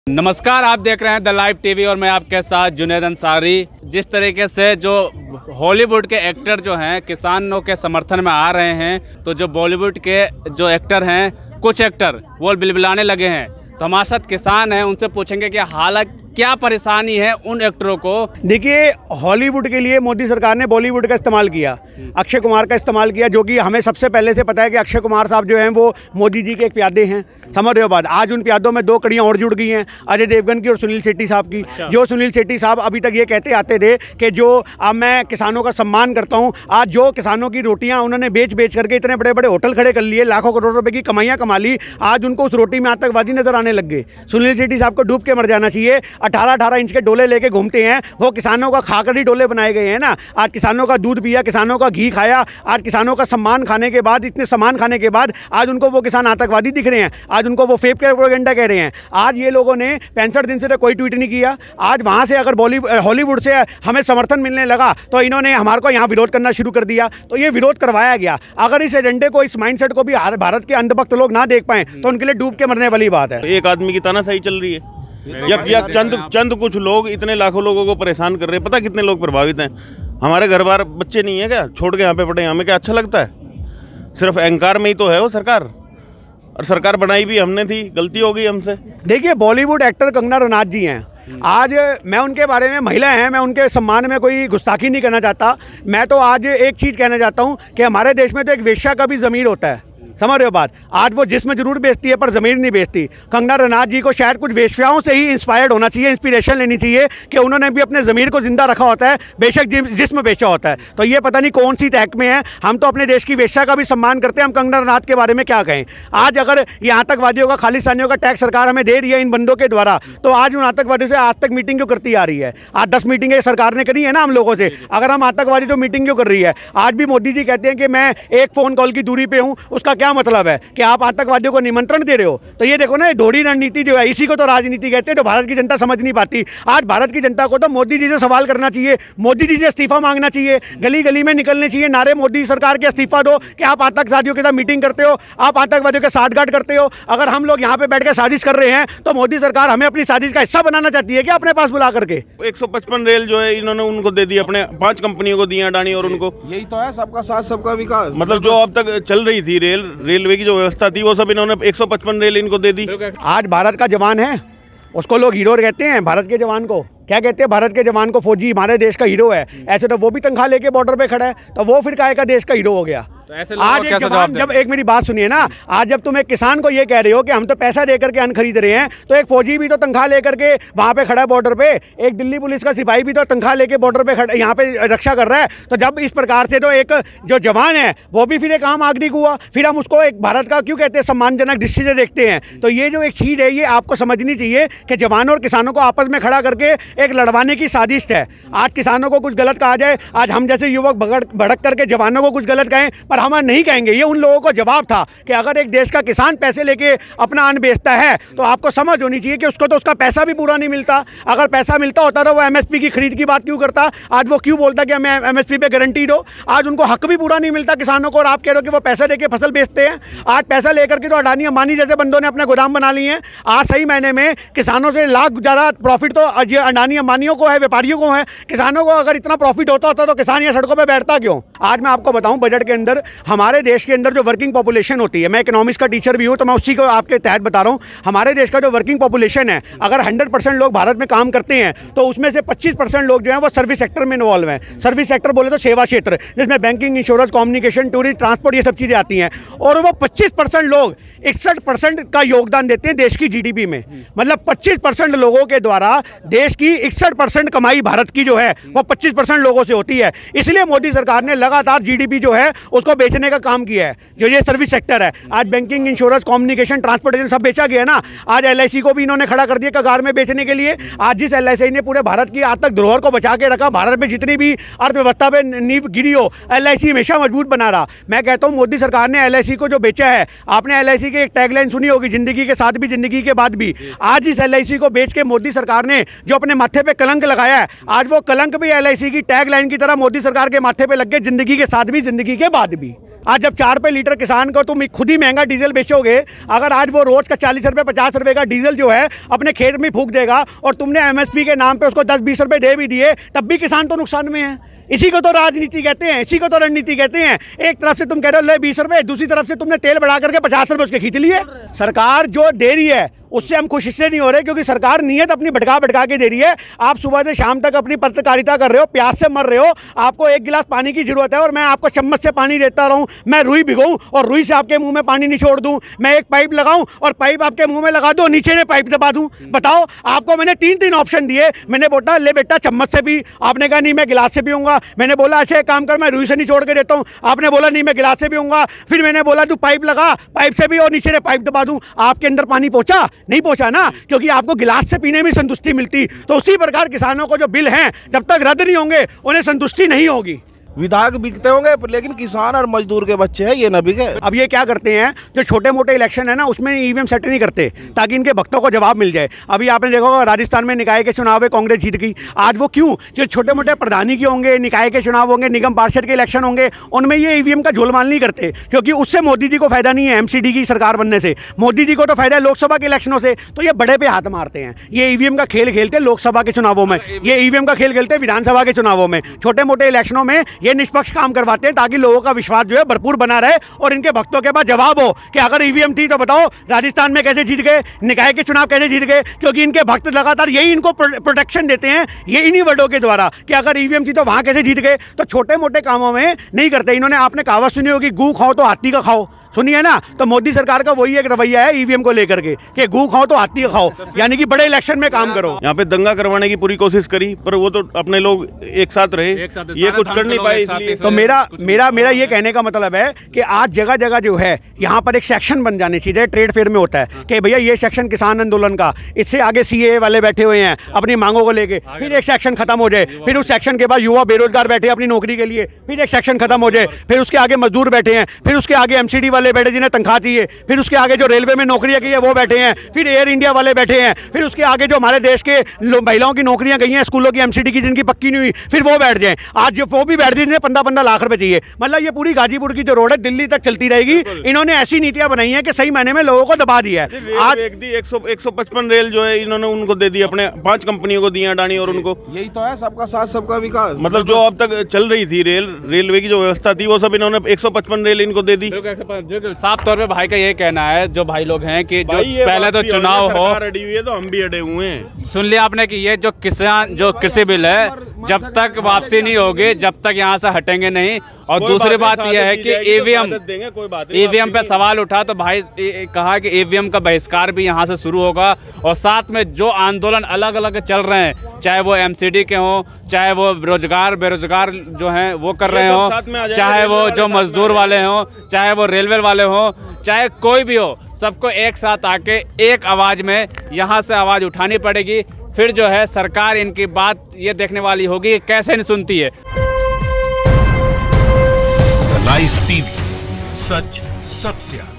नमस्कार, आप देख रहे हैं द लाइव टीवी और मैं आपके साथ जुनैद अंसारी। जिस तरीके से जो हॉलीवुड के एक्टर जो हैं किसानों के समर्थन में आ रहे हैं, तो जो बॉलीवुड के जो एक्टर हैं, कुछ एक्टर वो बिलबिलाने लगे हैं। तो हमारे साथ किसान हैं, उनसे पूछेंगे कि हालांकि क्या परेशानी है उन एक्टरों को। देखिए, हॉलीवुड के लिए मोदी सरकार ने बॉलीवुड का इस्तेमाल किया, अक्षय कुमार का इस्तेमाल किया, जो कि हमें सबसे पहले से पता है कि अक्षय कुमार साहब जो हैं वो मोदी जी के एक प्यादे हैं। समझ रहे हो बात? आज उन प्यादों में दो कड़ियाँ और जुड़ गई हैं, अजय देवगन की और सुनील शेट्टी साहब की। जो सुनील शेट्टी साहब अभी तक ये कहते आते थे कि जो अब मैं किसानों का सम्मान करता हूँ, आज जो किसानों की रोटियाँ उन्होंने बेच करके इतने बड़े बड़े होटल खड़े कर लिए, लाखों करोड़ रुपए की कमाइयाँ कमा ली, आज उनको उस रोटी में आतंकवादी नजर आने लग गए। सुनील शेट्टी साहब को डूब के मर जाना चाहिए। 18-18 इंच के डोले लेके घूमते हैं, वो किसानों का खाकर ही डोले बनाए गए हैं ना। आज किसानों का दूध पिया, किसानों का घी खाया, आज किसानों का सम्मान खाने के बाद, इतने सम्मान खाने के बाद आज उनको वो किसान आतंकवादी दिख रहे हैं, आज उनको वो फेक प्रोपेगेंडा कह रहे हैं। आज ये लोगों ने 65 दिन से तो कोई ट्वीट नहीं किया। आज वहाँ से अगर हॉलीवुड से हमें समर्थन मिलने लगा तो इन्होंने हमारे को यहाँ विरोध करना शुरू कर दिया। तो ये विरोध करवाया गया। अगर इस एजेंडे को, इस माइंडसेट को भी भारत के अंधभक्त लोग ना देख पाएं तो उनके लिए डूब के मरने वाली बात है। एक आदमी की तानाशाही चल रही है या चंद कुछ लोग इतने लाखों लोगों को परेशान कर रहे हैं। पता कितने लोग प्रभावित हैं? हमारे घर बार बच्चे नहीं है क्या, छोड़ के यहाँ पे पड़े? हमें क्या अच्छा लगता है? सिर्फ अहंकार में ही तो है वो सरकार, और सरकार बनाई भी हमने थी, गलती हो गई हमसे। देखिए, बॉलीवुड एक्टर कंगना रनौत जी हैं। आज मैं उनके बारे में, महिला हैं, मैं उनके सम्मान में कोई गुस्ताखी नहीं करना चाहता। मैं तो आज एक चीज़ कहना चाहता हूँ कि हमारे देश में तो एक वेश्या का भी ज़मीर होता है। समझ रहे हो बात? आज वो जिस्म जरूर बेचती है पर ज़मीर नहीं बेचती। कंगना रनौत जी को शायद कुछ वेश्याओं से ही इंस्पायर्ड होना चाहिए, इंस्पिरेशन लेनी चाहिए कि उन्होंने भी अपने ज़मीर को जिंदा रखा होता है, बेशक जिस्म बेचा होता है। तो ये पता नहीं कौन सी तहक में है। हम तो अपने देश की वेश्या का भी सम्मान करते हैं, हम कंगना रनौत के बारे में क्या कहें। आज अगर ये आतंकवादियों का, खालिस्तानियों का टैक्स सरकार हमें दे रही है इन बंदों के द्वारा, तो आज उन आतंकवादियों से आज तक मीटिंग क्यों करती आ रही है? आज 10 मीटिंगें सरकार ने करी है ना हम लोगों से। अगर हम आतंकवादी तो मीटिंग क्यों कर रही है? आज भी मोदी जी कहते हैं कि मैं एक फ़ोन कॉल की दूरी पर हूँ। उसका क्या मतलब है कि आप आतंकवादियों को निमंत्रण दे रहे हो? तो ये देखो ना, धोड़ी रणनीति जो है, इसी को तो राजनीति कहते हैं, तो भारत की जनता समझ नहीं पाती। आज भारत की जनता को तो मोदी जी से सवाल करना चाहिए, मोदी जी से इस्तीफा मांगना चाहिए, गली गली में निकलने चाहिए नारे, मोदी सरकार के इस्तीफा दो कि आप आतंकवादियों के साथ मीटिंग करते हो, आप आतंकवादियों के साठगांठ करते हो। अगर हम लोग यहाँ पे बैठ के साजिश कर रहे हैं तो मोदी सरकार हमें अपनी साजिश का हिस्सा बनाना चाहती है क्या अपने पास बुला करके? 155 रेल जो है इन्होंने उनको दे दी, अपने 5 कंपनियों को दी अडानी, और उनको यही तो है सबका साथ सबका विकास। मतलब जो अब तक चल रही थी रेलवे की जो व्यवस्था थी, वो सब इन्होंने 155 रेल इनको दे दी। आज भारत का जवान है, उसको लोग हीरो कहते हैं। भारत के जवान को क्या कहते हैं? भारत के जवान को फौजी हमारे देश का हीरो है। ऐसे तो वो भी तनख्वाह लेके बॉर्डर पे खड़ा है, तो वो फिर काहे का देश का हीरो हो गया? तो ऐसे आज एक जवान, जब एक मेरी बात सुनिए ना, आज जब तुम एक किसान को ये कह रहे हो कि हम तो पैसा दे करके अन्न खरीद रहे हैं, तो एक फौजी भी तो तनख्वाह लेकर के वहाँ पे खड़ा है बॉर्डर पे। एक दिल्ली पुलिस का सिपाही भी तो तनख्वाह लेके बॉर्डर पे खड़ा, यहाँ पे रक्षा कर रहा है। तो जब इस प्रकार से तो एक जो जवान है वो भी फिर एक आम नागरिक हुआ, फिर हम उसको एक भारत का क्यों कहते हैं, सम्मानजनक दृष्टि से देखते हैं? तो ये जो एक चीज़ है, ये आपको समझनी चाहिए कि जवानों और किसानों को आपस में खड़ा करके एक लड़वाने की साजिश है। आज किसानों को कुछ गलत कहा जाए, आज हम जैसे युवक भड़क करके जवानों को कुछ गलत कहें, पर हम नहीं कहेंगे। ये उन लोगों को जवाब था कि अगर एक देश का किसान पैसे लेके अपना अन्न बेचता है तो आपको समझ होनी चाहिए कि उसको तो उसका पैसा भी पूरा नहीं मिलता। अगर पैसा मिलता होता तो वो एमएसपी की खरीद की बात क्यों करता? आज वो क्यों बोलता कि हमें एमएसपी पे गारंटी दो? आज उनको हक भी पूरा नहीं मिलता किसानों को, और आप कह रहे हो कि वो पैसा देके फसल बेचते हैं। आज पैसा लेकर के तो अडानी अंबानी जैसे बंदों ने अपने गोदाम बना लिए हैं। आज सही मायने में किसानों से लाख ज़्यादा प्रॉफिट तो अडानी अंबानियों को है, व्यापारियों को है। किसानों को अगर इतना प्रॉफिट होता तो किसान यहाँ सड़कों पर बैठता क्यों? आज मैं आपको बताऊं, बजट के अंदर हमारे देश के अंदर जो वर्किंग पॉपुलेशन होती है, मैं इकोनॉमिक्स का टीचर भी हूं तो मैं उसी को आपके तहत बता रहा हूं। हमारे देश का जो वर्किंग पॉपुलेशन है, अगर 100% लोग भारत में काम करते हैं तो उसमें से 25% लोग जो हैं वो सर्विस सेक्टर में इन्वॉल्व हैं। सर्विस सेक्टर बोले तो सेवा क्षेत्र, जिसमें banking, insurance, communication, tourism, transport, ये सब चीज़ें आती हैं। और वो 25% लोग 61% का योगदान देते हैं देश की जीडीपी में। मतलब 25% लोगों के द्वारा देश की 61% कमाई भारत की जो है वो 25% लोगों से होती है। इसलिए मोदी सरकार ने लगातार जीडीपी जो है उसको बेचने का काम किया है। जो ये सर्विस सेक्टर है, आज बैंकिंग, इंश्योरेंस, कम्युनिकेशन, ट्रांसपोर्टेशन सब बेचा गया ना। आज एलआईसी को भी इन्होंने खड़ा कर दिया कगार में बेचने के लिए। आज जिस एलआईसी ने पूरे भारत की आज तक धरोहर को बचा के रखा, भारत में जितनी भी अर्थव्यवस्था पे नींव गिरी हो, एलआईसी हमेशा मजबूत बना रहा। मैं कहता हूँ मोदी सरकार ने एलआईसी को जो बेचा है, आपने एलआईसी की एक टैगलाइन सुनी होगी, जिंदगी के साथ भी जिंदगी के बाद भी। आज इस एलआईसी को बेच के मोदी सरकार ने जो अपने माथे पे कलंक लगाया है, आज वो कलंक भी एलआईसी की टैगलाइन की तरह मोदी सरकार के माथे पे लग गए, जिंदगी के साथ भी जिंदगी के बाद भी। आज जब 4 रुपये लीटर किसान को तुम खुद ही महंगा डीजल बेचोगे, अगर आज वो रोज का 40 रुपये 50 रुपये का डीजल जो है अपने खेत में फूंक देगा और तुमने एमएसपी के नाम पे उसको 10-20 रुपये दे भी दिए, तब भी किसान तो नुकसान में है। इसी को तो राजनीति कहते हैं, इसी को तो रणनीति कहते हैं। एक तरफ से तुम कह रहे हो ले 20 रुपये, दूसरी तरफ से तुमने तेल बढ़ा करके 50 रुपये उसके खींच लिए। सरकार जो दे रही है उससे हम खुश इससे नहीं हो रहे क्योंकि सरकार नीयत अपनी भटका के दे रही है। आप सुबह से शाम तक अपनी पत्रकारिता कर रहे हो, प्यास से मर रहे हो, आपको एक गिलास पानी की जरूरत है और मैं आपको चम्मच से पानी देता रहूं, मैं रुई भिगोऊं और रुई से आपके मुंह में पानी निचोड़ दूं, मैं एक पाइप लगाऊं और पाइप आपके मुंह में लगा दूं, नीचे से पाइप दबा दूं। बताओ, आपको मैंने 3 ऑप्शन दिए। मैंने बोला ले बेटा चम्मच से पी, आपने कहा नहीं मैं गिलास से पीऊंगा। मैंने बोला अच्छा एक काम कर मैं रुई से निचोड़ के देता हूं, आपने बोला नहीं मैं गिलास से पीऊंगा। फिर मैंने बोला तू पाइप लगा, पाइप से भी और नीचे से पाइप दबा दूं। आपके अंदर पानी पहुंचा? नहीं पहुंचा ना, क्योंकि आपको गिलास से पीने में संतुष्टि मिलती। तो उसी प्रकार किसानों को जो बिल हैं जब तक रद्द नहीं होंगे उन्हें संतुष्टि नहीं होगी। विधायक बिकते होंगे लेकिन किसान और मजदूर के बच्चे हैं ये न बिके। अब ये क्या करते हैं, जो छोटे मोटे इलेक्शन है ना उसमें ईवीएम सेट नहीं करते ताकि इनके भक्तों को जवाब मिल जाए। अभी आपने देखा होगा राजस्थान में निकाय के चुनाव है, कांग्रेस जीत गई। आज वो क्यों? जो छोटे मोटे प्रधानी के होंगे, निकाय के चुनाव होंगे, निगम पार्षद के इलेक्शन होंगे, उनमें ये ईवीएम का झोलमाल नहीं करते क्योंकि उससे मोदी जी को फायदा नहीं है। एमसीडी की सरकार बनने से मोदी जी को तो फायदा है लोकसभा के इलेक्शनों से, तो ये बड़े पे हाथ मारते हैं। ये ईवीएम का खेल खेलते लोकसभा के चुनावों में, ये ईवीएम का खेल खेलते विधानसभा के चुनावों में। छोटे मोटे इलेक्शनों में ये निष्पक्ष काम करवाते हैं ताकि लोगों का विश्वास जो है भरपूर बना रहे और इनके भक्तों के पास जवाब हो कि अगर ईवीएम थी तो बताओ राजस्थान में कैसे जीत गए, निकाय के चुनाव कैसे जीत गए। क्योंकि इनके भक्त लगातार यही इनको प्रोटेक्शन देते हैं, ये इन्हीं वर्डों के द्वारा कि अगर ईवीएम थी तो वहां कैसे जीत गए। तो छोटे मोटे कामों में नहीं करते इन्होंने। आपने कहावत सुनी होगी गू खाओ तो हाथी का खाओ, सुनी है ना। तो मोदी सरकार का वही एक रवैया है ईवीएम को लेकर के कि गू खाओ तो हाथी का खाओ, यानी कि बड़े इलेक्शन में काम करो। यहाँ पे दंगा करवाने की पूरी कोशिश करी पर वो तो अपने लोग एक साथ रहे, ये कुछ कर नहीं पाए। इसलिए तो मेरा ये कहने का मतलब है कि आज जगह जगह जो है यहाँ पर एक सेक्शन बन जाने चाहिए, ट्रेड फेयर में होता है कि भैया ये सेक्शन किसान आंदोलन का, इससे आगे सीए वाले बैठे हुए हैं अपनी मांगों को लेके, फिर एक सेक्शन खत्म हो जाए, फिर उस सेक्शन के बाद युवा बेरोजगार बैठे अपनी नौकरी के लिए, फिर एक सेक्शन खत्म हो जाए, फिर उसके आगे मजदूर बैठे हैं, फिर उसके आगे एमसीडी वाले बैठे जिन्हें तनख्वाह चाहिए, फिर उसके आगे जो रेलवे में नौकरियां की है वो बैठे हैं, फिर एयर इंडिया वाले बैठे हैं, फिर उसके आगे जो हमारे देश के महिलाओं की नौकरियां गई हैं स्कूलों की एमसीडी की जिनकी पक्की नहीं हुई, फिर वो बैठ जाएं। आज जो वो भी बैठ दी, जिन्हें 15-15 लाख रुपए चाहिए। मतलब ये पूरी गाजीपुर की जो रोड है दिल्ली तक चलती रहेगी। इन्होंने ऐसी नीतियां बनाई हैं कि सही मायने में लोगों को दबा दिया है। आज 155 रेल जो है इन्होंने उनको दे दी, अपने 5 कंपनियों को दिया अडानी और उनको। यही तो है सबका साथ सबका विकास। मतलब जो अब तक चल रही थी रेलवे की जो व्यवस्था थी वो सब इन्होंने 155 रेल इनको दे दी। साफ तौर पे भाई का ये कहना है, जो भाई लोग हैं कि जो पहले तो चुनाव हो, अड़ी हुई है तो हम भी अड़े हुए हैं। सुन लिया आपने कि ये जो कृषि बिल है जब तक वापसी नहीं होगी जब तक यहाँ से हटेंगे नहीं। और दूसरी बात यह है कि ईवीएम पे सवाल उठा तो भाई कहा कि ईवीएम का बहिष्कार भी यहाँ से शुरू होगा। और साथ में जो आंदोलन अलग अलग चल रहे हैं, चाहे वो एमसीडी के हों, चाहे वो बेरोजगार जो हैं वो कर रहे हों, चाहे वो जो मजदूर वाले हों, चाहे वो रेलवे वाले हों, चाहे कोई भी हो, सबको एक साथ आके एक आवाज़ में यहाँ से आवाज़ उठानी पड़ेगी। फिर जो है सरकार इनकी बात ये देखने वाली होगी कि कैसे नहीं सुनती है। लाइव टीवी, सच सबसे आगे।